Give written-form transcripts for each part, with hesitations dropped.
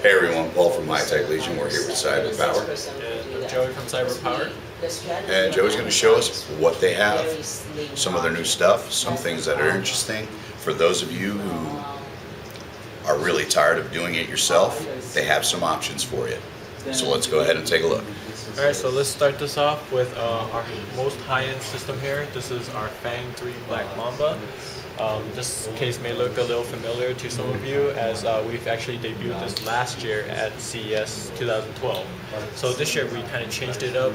Hey everyone, Paul from My Tech Legion. We're here with CyberPower. And I'm Joey from CyberPower. And Joey's going to show us what they have, some of their new stuff, some things that are interesting. For those of you who are really tired of doing it yourself, they have some options for you. So let's go ahead and take a look. Alright, so let's start this off with our most high-end system here. This is our Fang 3 Black Mamba. This case may look a little familiar to some of you, as we've actually debuted this last year at CES 2012. So this year we kind of changed it up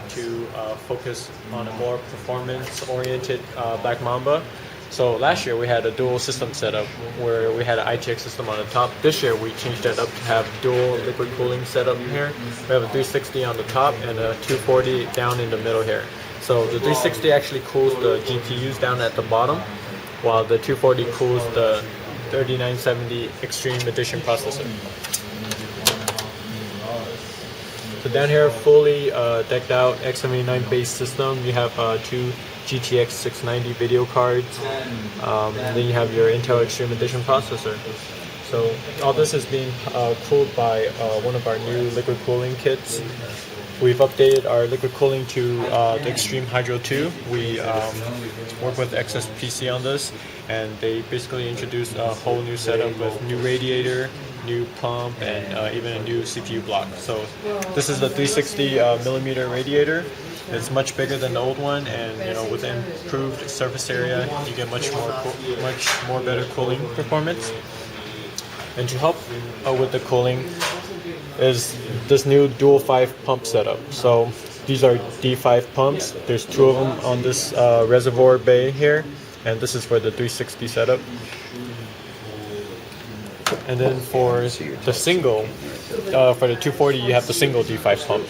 to focus on a more performance-oriented Black Mamba. So last year we had a dual system setup where we had an ITX system on the top. This year we changed that up to have dual liquid cooling setup here. We have a 360 on the top and a 240 down in the middle here. So the 360 actually cools the GPUs down at the bottom, while the 240 cools the 3970 Extreme Edition processor. So down here, fully decked out X79 based system. You have two GTX 690 video cards, and then you have your Intel Extreme Edition processor. So all this is being cooled by one of our new liquid cooling kits. We've updated our liquid cooling to the Extreme Hydro 2. We work with XS PC on this, and they basically introduced a whole new setup with new radiator, new pump, and even a new CPU block. So this is the 360 millimeter radiator. It's much bigger than the old one, and with improved surface area, you get much more better cooling performance. And to help with the cooling is this new dual 5 pump setup. So these are D5 pumps. There's 2 of them on this reservoir bay here, and this is for the 360 setup. And then for the single, for the 240, you have the single D5 pump.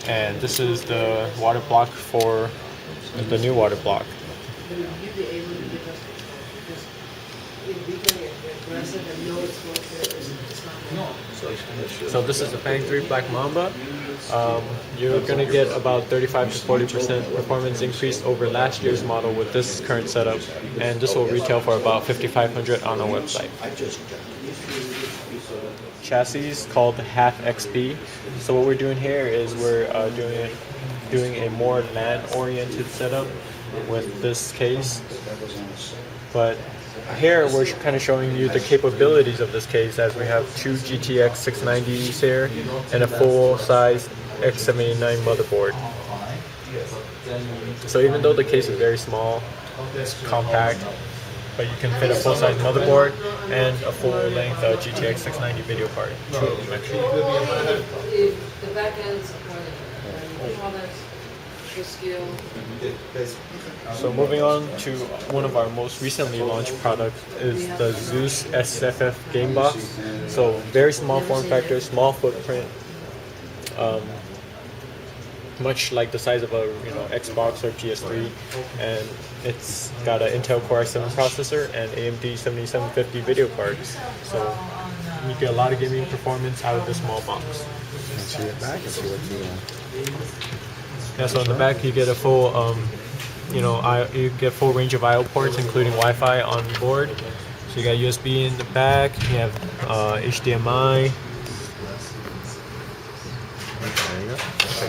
And this is the water block for the new water block. So this is the Fang 3 Black Mamba. You're going to get about 35 to 40% performance increase over last year's model with this current setup, and this will retail for about $5,500 on our website. Chassis called Half XP. So what we're doing here is we're doing a more LAN-oriented setup with this case, but here we're kind of showing you the capabilities of this case, as we have 2 GTX 690s here and a full-size X79 motherboard. So even though the case is very small, it's compact, but you can fit a full-size motherboard and a full-length GTX 690 video card. 2 of them actually. So moving on to one of our most recently launched products is the Zeus SFF game box. So very small form factor, small footprint, much like the size of a Xbox or PS3, and it's got an Intel Core i7 processor and AMD 7750 video cards. So you get a lot of gaming performance out of this small box. Let's see it back and see what you Yeah, so in the back you get a full, you get full range of I/O ports, including Wi-Fi on board. So you got USB in the back. You have HDMI. There you go.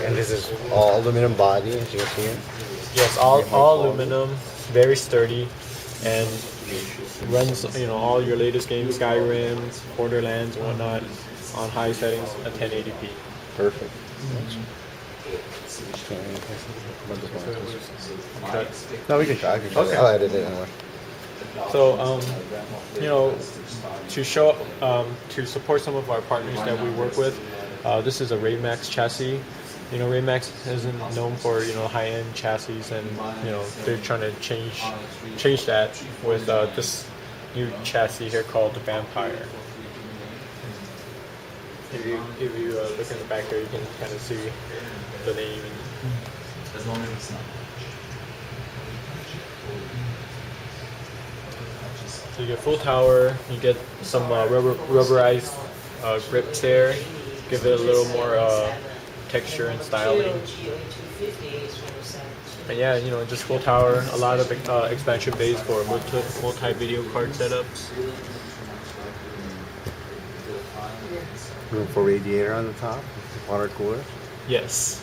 And this is all aluminum body, as you can see here. Yes, all aluminum, very sturdy, and runs all your latest games, Skyrim, Borderlands, and whatnot, on high settings at 1080p. Perfect. No, we can try. Okay. I'll edit it anyway. So, to show to support some of our partners that we work with, this is a RaidMax chassis. RaidMax isn't known for high-end chassis, and they're trying to change that with this new chassis here called the Vampire. If you look in the back there, you can kind of see the name. As long as it's not. So you get full tower, you get some rubberized grips there, give it a little more texture and styling. And yeah, just full tower, a lot of expansion bays for multi-video card setups. Room for radiator on the top. Water cooler. Yes.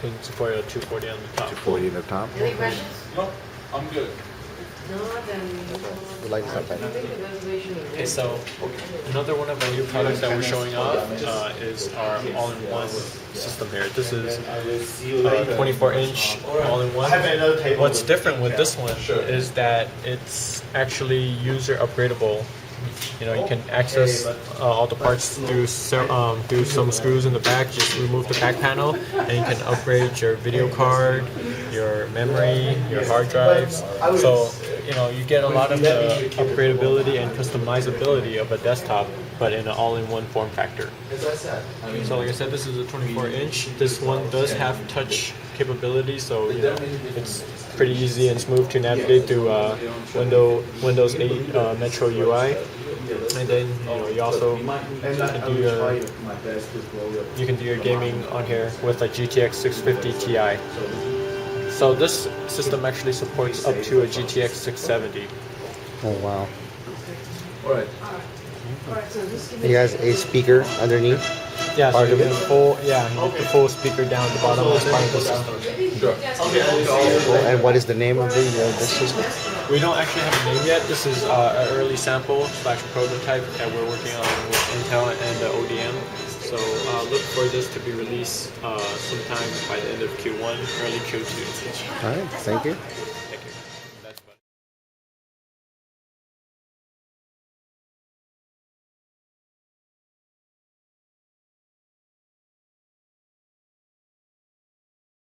Can support a 240 on the top. 240 on the top. Any questions? No, I'm good. No, then We like stuff like I that. think the reservation is Okay, so another one of our new products that we're showing off is our all-in-one system here. This is 24-inch all-in-one. What's different with this one is that it's actually user upgradable. You know, you can access all the parts through some screws in the back. Just remove the back panel, and you can upgrade your video card, your memory, your hard drives. So, you know, you get a lot of the upgradability and customizability of a desktop, but in an all-in-one form factor. So, like I said, this is a 24-inch. This one does have touch capability, so you know it's pretty easy and smooth to navigate through Windows 8 Metro UI. And then you also can do your gaming on here with a GTX 650 Ti. So this system actually supports up to a GTX 670. Oh wow. Alright. You guys a speaker underneath? Yeah, so Part you of get it? the full speaker down at the bottom as part of the system. Sure. And what is the name of this system? We don't actually have a name yet. This is an early sample / prototype that we're working on with Intel and ODM. So look for this to be released sometime by the end of Q1, early Q2. All right, thank you.